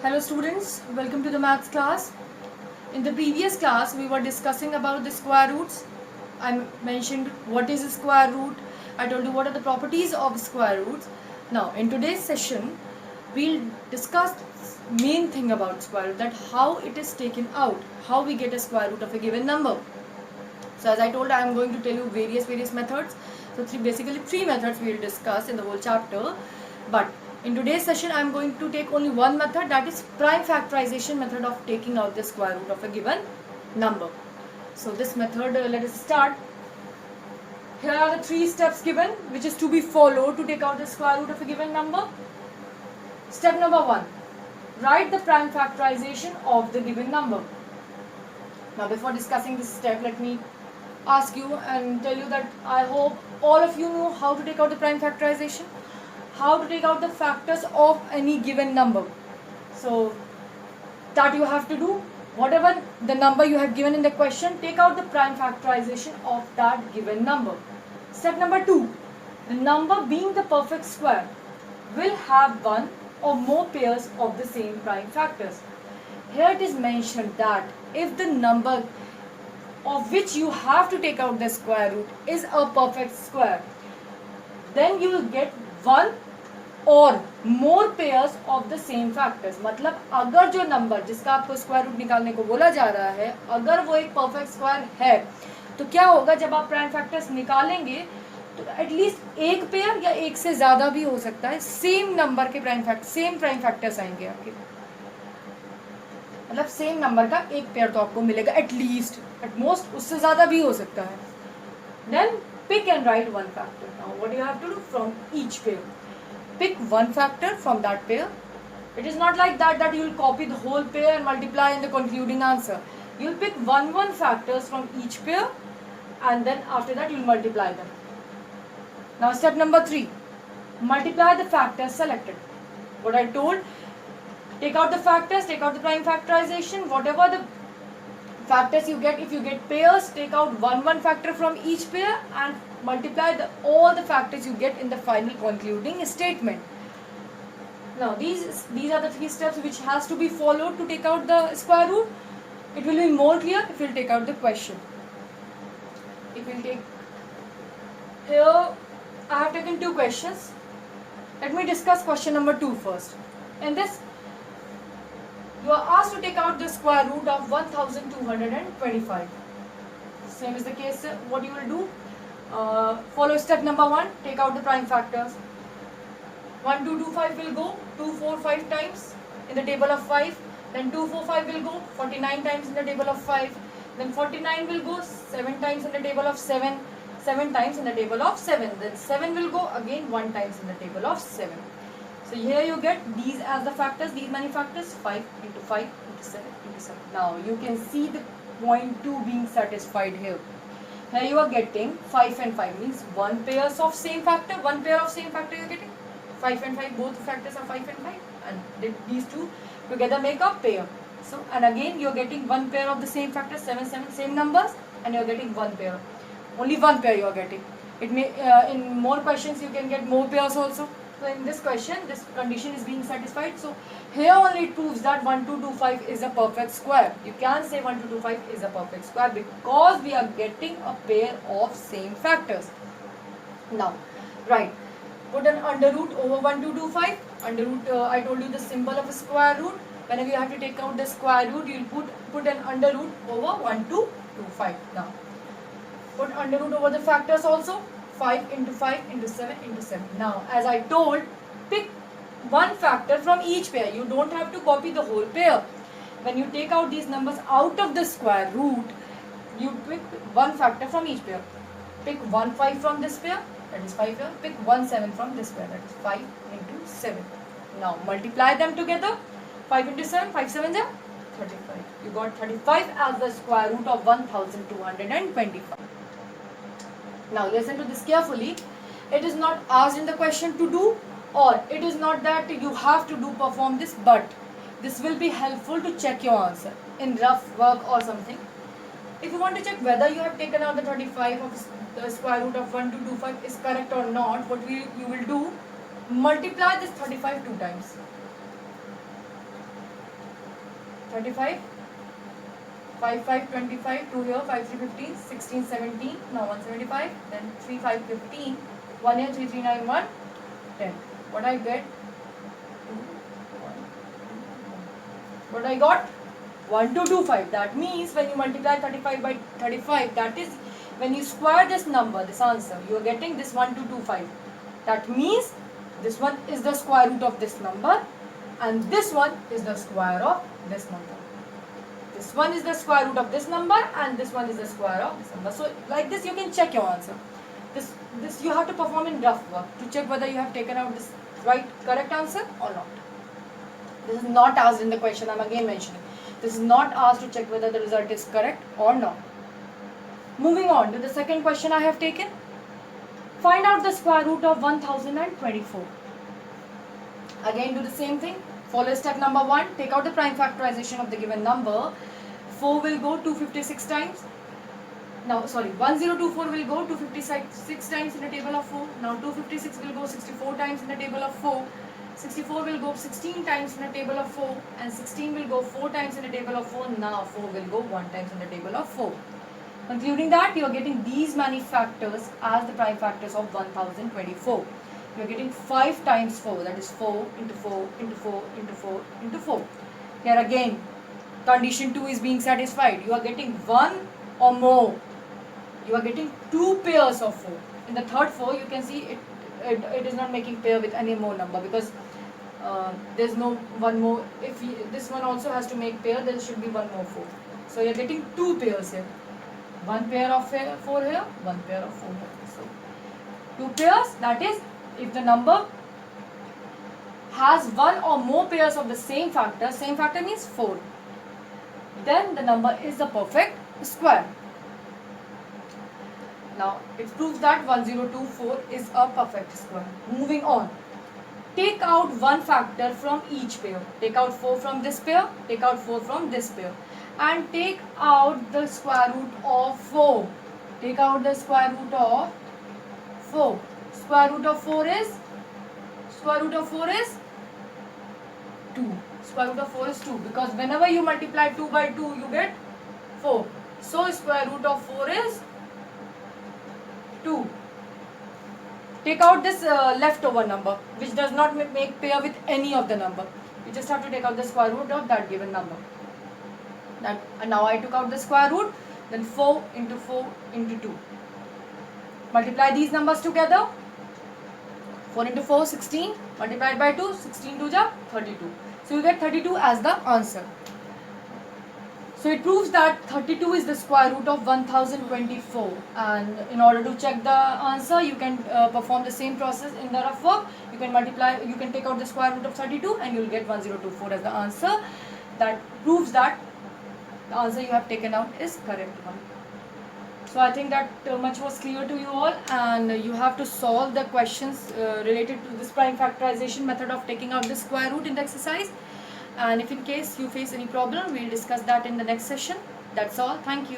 Hello students, welcome to the maths class. In the previous class we were discussing about the square roots. I mentioned what is a square root. I told you what are the properties of square roots. Now in today's session we'll discuss main thing about square root, that how it is taken out, how we get a square root of a given number. So as I told, I am going to tell you various methods. So basically three methods we will discuss in the whole chapter. But in today's session, I am going to take only one method, that is prime factorization method of taking out the square root of a given number. So this method, let us start. Here are the three steps given, which is to be followed to take out the square root of a given number. Step number 1, write the prime factorization of the given number. Now before discussing this step, let me ask you and tell you that I hope all of you know how to take out the prime factorization, how to take out the factors of any given number. So that you have to do, whatever the number you have given in the question, take out the prime factorization of that given number. Step number 2, the number being the perfect square will have one or more pairs of the same prime factors. Here it is mentioned that if the number of which you have to take out the square root is a perfect square, then you will get one or more pairs of the same factors. मतलब अगर जो number जिसका आपको square root निकालने को बोला जा रहा है, अगर वो एक परफेक्ट स्क्वायर है, तो क्या होगा जब आप प्राइम फैक्टर्स निकालेंगे तो एटलीस्ट एक पेयर या एक से ज़्यादा भी हो सकता है, सेम नंबर के सेम प्राइम फैक्टर्स आएंगे आपके, मतलब सेम नंबर का एक पेयर तो आपको मिलेगा एटलीस्ट, एटमोस्ट उससे ज़्यादा भी हो सकता है. Then pick and write one factor. Now what you have to do, from each pair pick one factor from that pair. It is not like that you will copy the whole pair and multiply in the concluding answer. You will pick one factors from each pair and then after that you will multiply them. Now step number 3, multiply the factors selected. What I told, take out the factors, take out the prime factorization, whatever the factors you get, if you get pairs, take out one factor from each pair and multiply all the factors you get in the final concluding statement. Now these are the three steps which has to be followed to take out the square root. It will be more clear if you will take out the question. If you will take, here I have taken two questions. Let me discuss question number 2 first. In this, you are asked to take out the square root of 1225. Same is the case. What you will do? Follow step number 1. Take out the prime factors. 1225 will go 245 times in the table of 5. Then 245 will go 49 times in the table of 5. Then 49 will go 7 times in the table of 7. 7 times in the table of 7. Then 7 will go again 1 times in the table of 7. So here you get these as the factors, these many factors, 5 into 5 into 7 into 7. Now you can see the point 2 being satisfied here. Here you are getting 5 and 5 means one pairs of same factor, one pair of same factor you are getting. 5 and 5, both factors are 5 and 5 and these two together make a pair. So and again you are getting one pair of the same factor, 7, 7, same numbers, and you are getting one pair. Only one pair you are getting. It may in more questions you can get more pairs also. So in this question, this condition is being satisfied. So here only it proves that 1225 is a perfect square. You can say 1225 is a perfect square because we are getting a pair of same factors. Now, right, put an under root over 1225. Under root, I told you the symbol of a square root. Whenever you have to take out the square root, you will put an under root over 1225. Now, put under root over the factors also. 5 into 5 into 7 into 7. Now, as I told, pick one factor from each pair. You don't have to copy the whole pair. When you take out these numbers out of the square root, you pick one factor from each pair. Pick 1 5 from this pair, that is 5 here. Pick 1 7 from this pair, that is 5 into 7. Now, multiply them together. 5 into 7, 5 7 are 35. You got 35 as the square root of 1225. Now listen to this carefully. It is not asked in the question to do, or it is not that you have to do perform this, but this will be helpful to check your answer in rough work or something. If you want to check whether you have taken out the 35 of the square root of 1225 is correct or not, what you will do, multiply this 35 two times. 35, 5, 5, 25, 2 here, 5, 3, 15, 16, 17, now 175, then 3, 5, 15, 1 here, 3, 3, 9, 1, 10. What I get? What I got? 1225. That means when you multiply 35 by 35, that is when you square this number, this answer, you are getting this 1225. That means this one is the square root of this number and this one is the square of this number. This one is the square root of this number and this one is the square of this number. So like this you can check your answer. This you have to perform in rough work to check whether you have taken out this correct answer or not. This is not asked in the question, I am again mentioning. This is not asked to check whether the result is correct or not. Moving on to the second question I have taken. Find out the square root of 1024. Again do the same thing. Follow step number 1. Take out the prime factorization of the given number. 4 will go 256 times. Now, sorry, 1024 will go 256 times in the table of 4. Now, 256 will go 64 times in the table of 4. 64 will go 16 times in the table of 4. And 16 will go 4 times in the table of 4. Now, 4 will go 1 times in the table of 4. Concluding that, you are getting these many factors as the prime factors of 1024. You are getting 5 times 4, that is 4 into 4 into 4 into 4 into 4. Here again, condition 2 is being satisfied. You are getting 1 or more. You are getting 2 pairs of 4. In the third 4, you can see it is not making pair with any more number because there is no one more. If this one also has to make pair, there should be one more 4. So you are getting 2 pairs here. 1 pair of 4 here, 1 pair of 4 here. So 2 pairs, that is, if the number has 1 or more pairs of the same factor means 4, then the number is the perfect square. Now, it proves that 1024 is a perfect square. Moving on. Take out one factor from each pair. Take out 4 from this pair, take out 4 from this pair. And take out the square root of 4. Take out the square root of 4. Square root of 4 is 2. Square root of 4 is 2 because whenever you multiply 2 by 2 you get 4. So square root of 4 is 2. Take out this leftover number which does not make pair with any of the number. You just have to take out the square root of that given number. And now I took out the square root, then 4 into 4 into 2. Multiply these numbers together. 4 into 4, 16, multiplied by 2, 16 to the 32. So you get 32 as the answer. So it proves that 32 is the square root of 1024. And in order to check the answer, you can perform the same process in the rough work. You can take out the square root of 32 and you will get 1024 as the answer. That proves that the answer you have taken out is correct one. So I think that much was clear to you all, and you have to solve the questions related to this prime factorization method of taking out the square root in the exercise. And if in case you face any problem, we will discuss that in the next session. That's all. Thank you.